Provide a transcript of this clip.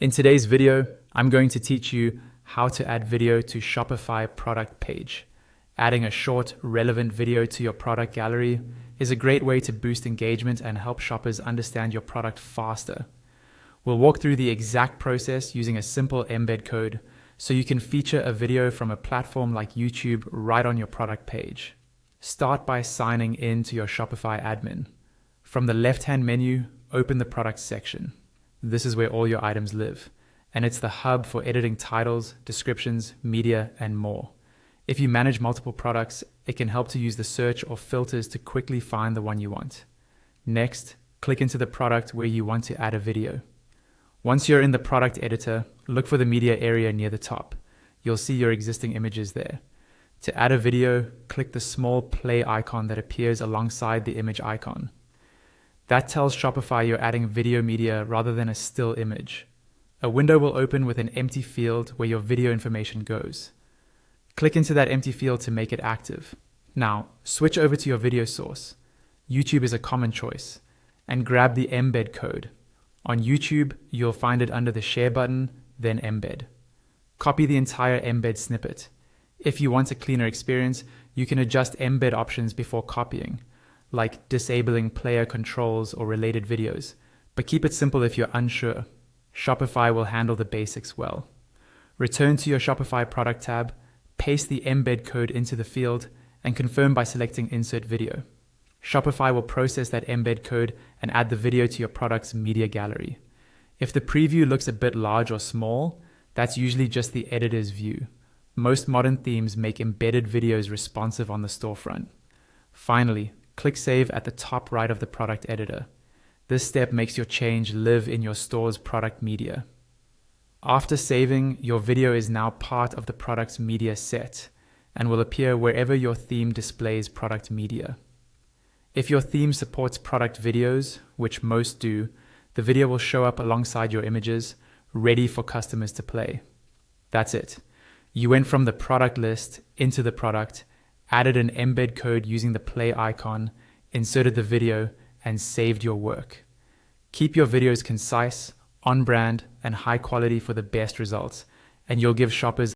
In today's video, I'm going to teach you how to add video to Shopify product page. Adding a short, relevant video to your product gallery is a great way to boost engagement and help shoppers understand your product faster. We'll walk through the exact process using a simple embed code so you can feature a video from a platform like YouTube right on your product page. Start by signing in to your Shopify admin. From the left-hand menu, open the products section. This is where all your items live, and it's the hub for editing titles, descriptions, media, and more. If you manage multiple products, it can help to use the search or filters to quickly find the one you want. Next, click into the product where you want to add a video. Once you're in the product editor, look for the media area near the top. You'll see your existing images there. To add a video, click the small play icon that appears alongside the image icon. That tells Shopify you're adding video media rather than a still image. A window will open with an empty field where your video information goes. Click into that empty field to make it active. Now, switch over to your video source. YouTube is a common choice, and grab the embed code. On YouTube, you'll find it under the share button, then embed. Copy the entire embed snippet. If you want a cleaner experience, you can adjust embed options before copying, like disabling player controls or related videos, but keep it simple if you're unsure. Shopify will handle the basics well. Return to your Shopify product tab, paste the embed code into the field, and confirm by selecting Insert Video. Shopify will process that embed code and add the video to your product's media gallery. If the preview looks a bit large or small, that's usually just the editor's view. Most modern themes make embedded videos responsive on the storefront. Finally, click Save at the top right of the product editor. This step makes your change live in your store's product media. After saving, your video is now part of the product's media set and will appear wherever your theme displays product media. If your theme supports product videos, which most do, the video will show up alongside your images, ready for customers to play. That's it. You went from the product list into the product, added an embed code using the play icon, inserted the video, and saved your work. Keep your videos concise, on brand, and high quality for the best results, and you'll give shoppers